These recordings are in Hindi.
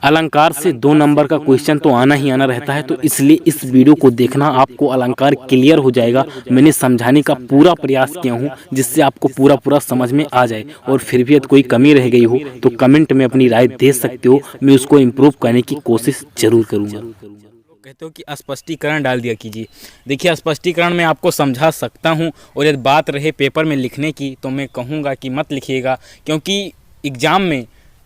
अलंकार से 2 नंबर का क्वेश्चन तो आना ही आना रहता है, तो इसलिए इस वीडियो को देखना, आपको अलंकार क्लियर हो जाएगा। मैंने समझाने का पूरा प्रयास किया हूँ जिससे आपको पूरा समझ में आ जाए। और फिर भी यदि कोई कमी रह गई हो तो कमेंट में अपनी राय दे सकते हो, मैं उसको इम्प्रूव करने की कोशिश जरूर करूँगा। कहते हो कि स्पष्टीकरण डाल दिया कीजिए। देखिए, स्पष्टीकरण मैं आपको समझा सकता हूं, और यदि बात रहे पेपर में लिखने की तो मैं कहूंगा कि मत लिखिएगा, क्योंकि एग्ज़ाम में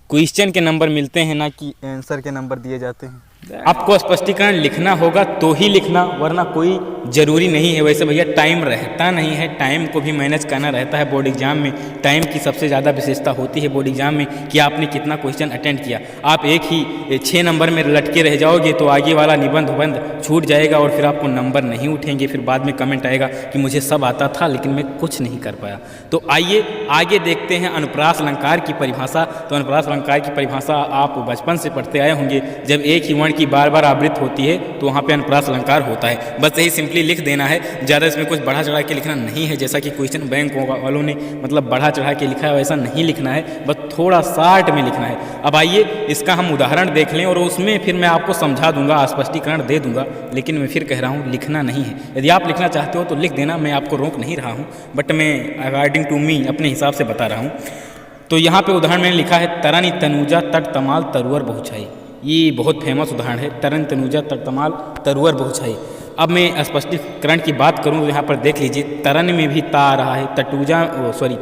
क्वेश्चन के नंबर मिलते हैं ना कि आंसर के नंबर दिए जाते हैं। आपको स्पष्टीकरण लिखना होगा तो ही लिखना, वरना कोई ज़रूरी नहीं है। वैसे भैया टाइम रहता नहीं है, टाइम को भी मैनेज करना रहता है। बोर्ड एग्जाम में टाइम की सबसे ज़्यादा विशेषता होती है बोर्ड एग्जाम में कि आपने कितना क्वेश्चन अटेंड किया। आप एक ही 6 नंबर में लटके रह जाओगे तो आगे वाला निबंध उबंध छूट जाएगा और फिर आपको नंबर नहीं उठेंगे। फिर बाद में कमेंट आएगा कि मुझे सब आता था लेकिन मैं कुछ नहीं कर पाया। तो आइए आगे देखते हैं अनुप्रास अलंकार की परिभाषा। तो अनुप्रास अलंकार की परिभाषा आप बचपन से पढ़ते आए होंगे। जब एक ही वर्ण की बार बार आवृत्ति होती है तो वहाँ पे अनुप्रास अलंकार होता है। बस यही सिंपली लिख देना है, ज़्यादा इसमें कुछ बढ़ा चढ़ा के लिखना नहीं है। जैसा कि क्वेश्चन बैंक वालों ने मतलब बढ़ा चढ़ा के लिखा है वैसा नहीं लिखना है, बस थोड़ा शार्ट में लिखना है। अब आइए इसका हम उदाहरण देख लें और उसमें फिर मैं आपको समझा दूंगा, स्पष्टीकरण दे दूंगा। लेकिन मैं फिर कह रहा हूँ लिखना नहीं है। यदि आप लिखना चाहते हो तो लिख देना, मैं आपको रोक नहीं रहा हूँ, बट मैं अकॉर्डिंग टू मी अपने हिसाब से बता रहा हूँ। तो यहाँ पे उदाहरण मैंने लिखा है तरनी तनुजा तट तमाल तरुअर बहुछाई। ये बहुत फेमस उदाहरण है, तरन तनुजा तट तमाल तरुअर बहुछाई। अब मैं स्पष्टीकरण की बात करूँ तो यहाँ पर देख लीजिए, तरन में भी ता आ रहा है,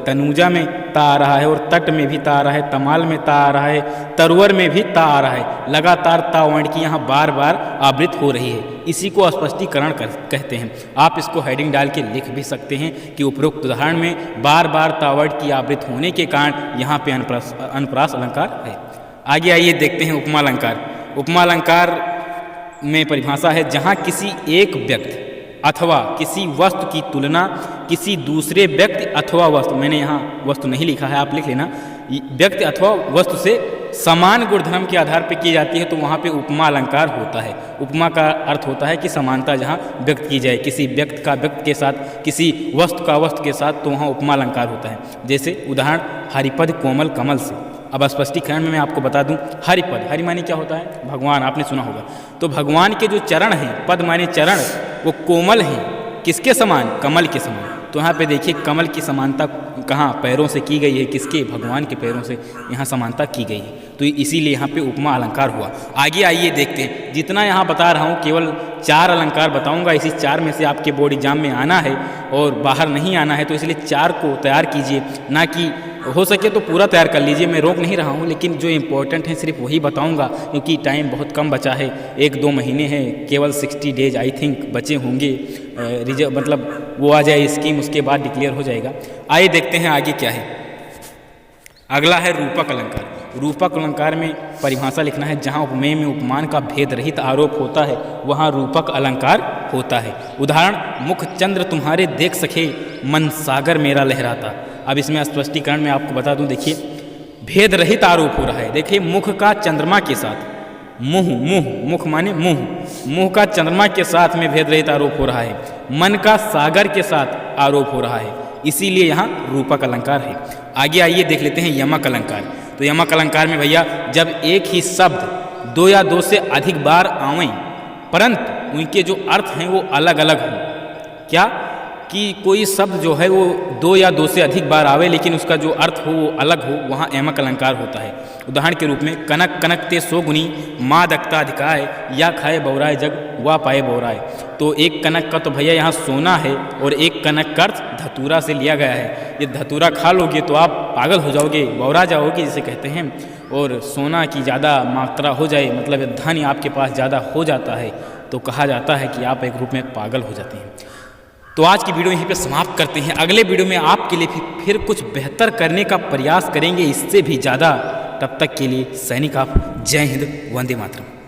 तनुजा में ता आ रहा है, और तट में भी ता आ रहा है, तमाल में ता आ रहा है, तरुअर में भी ता आ रहा है। लगातार ता वर्ण की यहाँ बार बार आवृत्ति हो रही है, इसी को स्पष्टीकरण कहते हैं। आप इसको हेडिंग डाल के लिख भी सकते हैं कि उपरोक्त उदाहरण में बार बार ता वर्ण की आवृत्ति होने के कारण यहाँ पे अनुप्रास अलंकार है। आगे आइए देखते हैं उपमा अलंकार। उपमा अलंकार में परिभाषा है, जहाँ किसी एक व्यक्ति अथवा किसी वस्तु की तुलना किसी दूसरे व्यक्ति अथवा वस्तु, मैंने यहाँ वस्तु नहीं लिखा है, आप लिख लेना, व्यक्ति अथवा वस्तु से समान गुणधर्म के आधार पर की जाती है तो वहाँ पे उपमा अलंकार होता है। उपमा का अर्थ होता है कि समानता जहाँ व्यक्त की जाए, किसी व्यक्ति का व्यक्ति के साथ, किसी वस्तु का वस्तु के साथ, तो वहाँ उपमा अलंकार होता है। जैसे उदाहरण हरिपद कोमल कमल से। अब स्पष्टीकरण में मैं आपको बता दूं, हरिपद, हरि माने क्या होता है? भगवान, आपने सुना होगा। तो भगवान के जो चरण हैं, पद माने चरण, वो कोमल हैं, किसके समान? कमल के समान। तो यहाँ पे देखिए कमल की समानता कहाँ? पैरों से की गई है। किसके? भगवान के पैरों से यहाँ समानता की गई है, तो इसीलिए यहाँ पे उपमा अलंकार हुआ। आगे आइए देखते हैं, जितना यहाँ बता रहा हूँ केवल 4 अलंकार बताऊँगा। इसी 4 में से आपके बोर्ड एग्जाम में आना है और बाहर नहीं आना है, तो इसलिए 4 को तैयार कीजिए, ना कि हो सके तो पूरा तैयार कर लीजिए। मैं रोक नहीं रहा हूँ, लेकिन जो इम्पोर्टेंट है सिर्फ वही बताऊँगा, क्योंकि टाइम बहुत कम बचा है। 1-2 महीने हैं, केवल 60 डेज आई थिंक बचे होंगे। रिजर्व मतलब वो आ जाए स्कीम, उसके बाद डिक्लेयर हो जाएगा। आइए देखते हैं आगे क्या है। अगला है रूपक अलंकार। रूपक अलंकार में परिभाषा लिखना है, जहाँ उपमेय में उपमान का भेद रहित आरोप होता है वहाँ रूपक अलंकार होता है। उदाहरण, मुख चंद्र तुम्हारे देख सके, मन सागर मेरा लहराता। अब इसमें स्पष्टीकरण में आपको बता दूं, देखिए भेद रहित आरोप हो रहा है। देखिए मुख का चंद्रमा के साथ, मुख माने मुंह का चंद्रमा के साथ में भेद रहित आरोप हो रहा है। मन का सागर के साथ आरोप हो रहा है, इसीलिए यहाँ रूपक अलंकार है। आगे आइए देख लेते हैं यमक अलंकार। तो यमक अलंकार में भैया, जब एक ही शब्द 2 या 2 से अधिक बार आवें परंतु उनके जो अर्थ हैं वो अलग अलग हों। क्या कि कोई शब्द जो है वो 2 या 2 से अधिक बार आवे लेकिन उसका जो अर्थ हो वो अलग हो, वहाँ यमक अलंकार होता है। उदाहरण के रूप में, कनक कनकते सो गुनी, माँ दकता अधिकाय, या खाए बौराए जग वा पाए बौराए। तो एक कनक का तो भैया यहाँ सोना है और एक कनक का अर्थ धतूरा से लिया गया है। ये धतूरा खा लोगे तो आप पागल हो जाओगे, बौरा जाओगे जिसे कहते हैं। और सोना की ज़्यादा मात्रा हो जाए, मतलब धन आपके पास ज़्यादा हो जाता है, तो कहा जाता है कि आप एक रूप में पागल हो जाते हैं। तो आज की वीडियो यहीं पे समाप्त करते हैं। अगले वीडियो में आपके लिए फिर कुछ बेहतर करने का प्रयास करेंगे, इससे भी ज़्यादा। तब तक के लिए सैनिक आप, जय हिंद, वंदे मातरम।